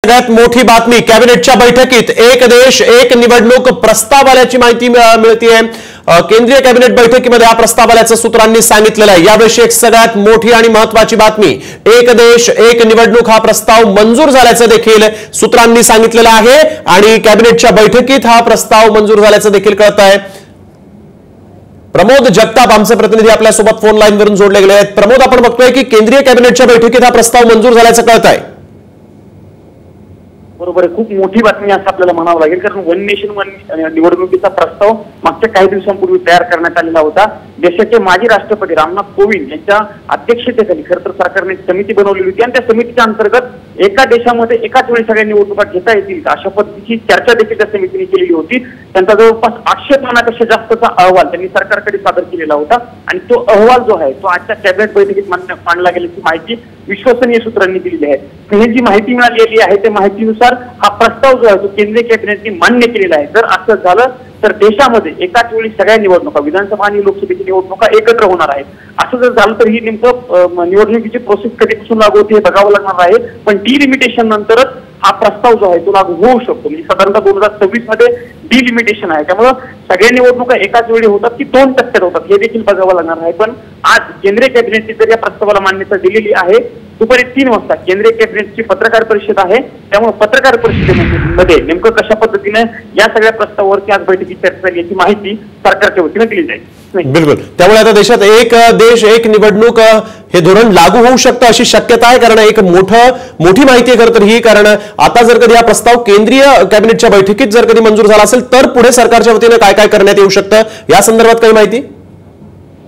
सगळ्यात मोठी बातमी कॅबिनेटच्या बैठकीत एक देश एक निवडणूक प्रस्ताव आल्याची माहिती मिळतेय। केंद्रीय कॅबिनेट बैठकीमध्ये हा प्रस्ताव आल्याचं सूत्रांनी सांगितलेलं आहे। याविषयी एक सगळ्यात मोठी आणि महत्त्वाची बातमी, एक देश एक निवडणूक हा प्रस्ताव मंजूर झाल्याचं देखील सूत्रांनी सांगितलेलं आहे आणि कॅबिनेटच्या बैठकीत हा प्रस्ताव मंजूर झाल्याचं देखील कळत आहे। प्रमोद जगताप आमचे प्रतिनिधी आपल्या सोबत फोन लाईन वरून जोडले गेले आहेत। प्रमोद, आपण बघतोय की केंद्रीय कॅबिनेटच्या बैठकीत हा प्रस्ताव मंजूर झाल्याचं कळत आहे। बरोबर आहे, खूप मोठी बातमी असं आपल्याला म्हणावं लागेल, कारण वन नेशन वन निवडणुकीचा प्रस्ताव मागच्या काही दिवसांपूर्वी तयार करण्यात आलेला होता। देशाचे माजी राष्ट्रपती रामनाथ कोविंद यांच्या अध्यक्षतेखाली खरं तर सरकारने समिती बनवलेली होती आणि त्या समितीच्या अंतर्गत एका देशामध्ये एकाच वेळी सगळ्या निवडणुका घेता येतील अशा पद्धतीची चर्चा देखील त्या समितीने केलेली होती। त्यांचा जवळपास 800 पानापेक्षा जास्तचा अहवाल त्यांनी सरकारकडे सादर केलेला होता आणि तो अहवाल जो आहे तो आजच्या कॅबिनेट बैठकीत मांडला गेल्याची माहिती विश्वसनीय सूत्रांनी दिलेली आहे। ही जी माहिती मिळालेली आहे त्या माहितीनुसार हा प्रस्ताव जो आहे तो केंद्रीय कॅबिनेटने मान्य केलेला आहे। जर असं झालं तर देशामध्ये एकाच वेळी सगळ्या निवडणुका, विधानसभा आणि लोकसभेची निवडणुका एकत्र होणार आहेत। असं जर झालं तर ही नेमकं निवडणुकीची प्रोसेस कधीपासून लागू होते हे बघावं लागणार आहे, पण डिलिमिटेशन नंतरच हा प्रस्ताव जो आहे तो लागू होऊ शकतो। म्हणजे साधारणतः 2026 मध्ये डिलिमिटेशन आहे, त्यामुळे सगळ्या निवडणुका एकाच वेळी होतात की 2 टप्प्यात होतात हे देखील बघावं लागणार आहे। पण आज केंद्रीय कॅबिनेटने जर या प्रस्तावाला मान्यता दिलेली आहे, दुपारी 3 वाजता केंद्रीय कॅबिनेटची पत्रकार परिषद आहे, त्यामुळे पत्रकार परिषदेमध्ये नेमकं कशा पद्धतीने या सगळ्या प्रस्तावावरती आज बैठकीत चर्चा झाली याची माहिती सरकारच्या वतीने दिली जाईल। बिलकुल, त्यामुळे आता देशात एक देश एक निवडणूक हे धोरण लागू होऊ शकतं अशी शक्यता आहे, कारण एक मोठी माहिती आहे खरं तर ही। कारण आता जर कधी हा प्रस्ताव केंद्रीय कॅबिनेटच्या बैठकीत जर कधी मंजूर झाला असेल तर पुढे सरकारच्या वतीने काय काय करण्यात येऊ शकतं या संदर्भात काही माहिती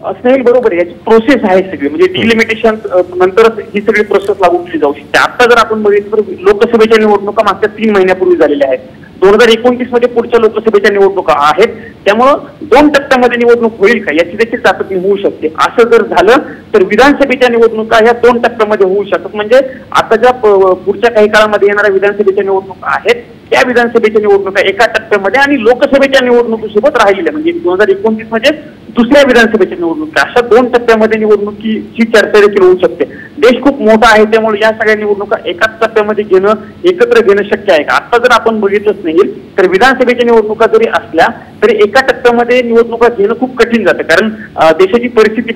असं बरोबर आहे। याची प्रोसेस आहे सगळी, म्हणजे डिलिमिटेशन नंतरच ही सगळी प्रोसेस लागू केली जाऊ शकते। आता जर आपण बघितलं तर लोकसभेच्या निवडणुका मागच्या 3 महिन्यापूर्वी झालेल्या आहेत। 2029 मध्ये पुढच्या लोकसभेच्या निवडणुका आहेत, त्यामुळं 2 टप्प्यामध्ये निवडणूक होईल का याची देखील चाचपणी होऊ शकते। असं जर झालं तर विधानसभेच्या निवडणुका ह्या 2 टप्प्यामध्ये होऊ शकतात। म्हणजे आता ज्या पुढच्या काही काळामध्ये येणाऱ्या विधानसभेच्या निवडणुका आहेत त्या विधानसभेच्या निवडणुका एका टप्प्यामध्ये आणि लोकसभेच्या निवडणुकीसोबत राहिलेल्या, म्हणजे 2029 मध्ये दुसऱ्या विधानसभेच्या निवडणुका, अशा 2 टप्प्यामध्ये निवडणुकीची चर्चा देखील होऊ शकते। देश खूप मोठा आहे, त्यामुळे या सगळ्या निवडणुका एकाच टप्प्यामध्ये घेणं, एकत्र घेणं शक्य आहे का? आता जर आपण बघितलंच नाही तर विधानसभेच्या निवडणुका जरी असल्या तरी एका टप्प्यामध्ये निवडणुका घेणं खूप कठीण जातं, कारण देशाची परिस्थिती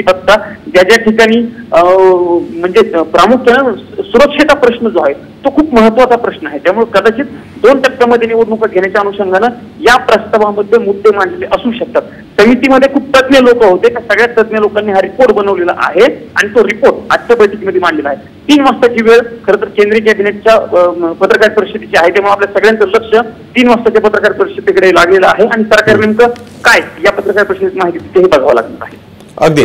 बघता ज्या ज्या ठिकाणी म्हणजे प्रामुख्यानं सुरक्षेचा प्रश्न जो आहे तो खूप महत्वाचा प्रश्न आहे। त्यामुळे कदाचित 2 टप्प्यामध्ये निवडणुका घेण्याच्या अनुषंगानं या प्रस्तावामध्ये मुद्दे मांडलेले असू शकतात। समितीमध्ये खूप तज्ञ लोक होते, त्या सगळ्या तज्ञ लोकांनी हा रिपोर्ट बनवलेला आहे आणि तो रिपोर्ट आजच्या बैठकीमध्ये मांडलेला आहे। 3 वाजताची वेळ खरं तर केंद्रीय कॅबिनेटच्या पत्रकार परिषदेची आहे, त्यामुळे आपल्या सगळ्यांचं लक्ष 3 वाजताच्या पत्रकार परिषदेकडे लागलेलं आहे आणि सरकार नेमकं काय या पत्रकार परिषदेत माहिती हे बघावं लागणार आहे। अगदी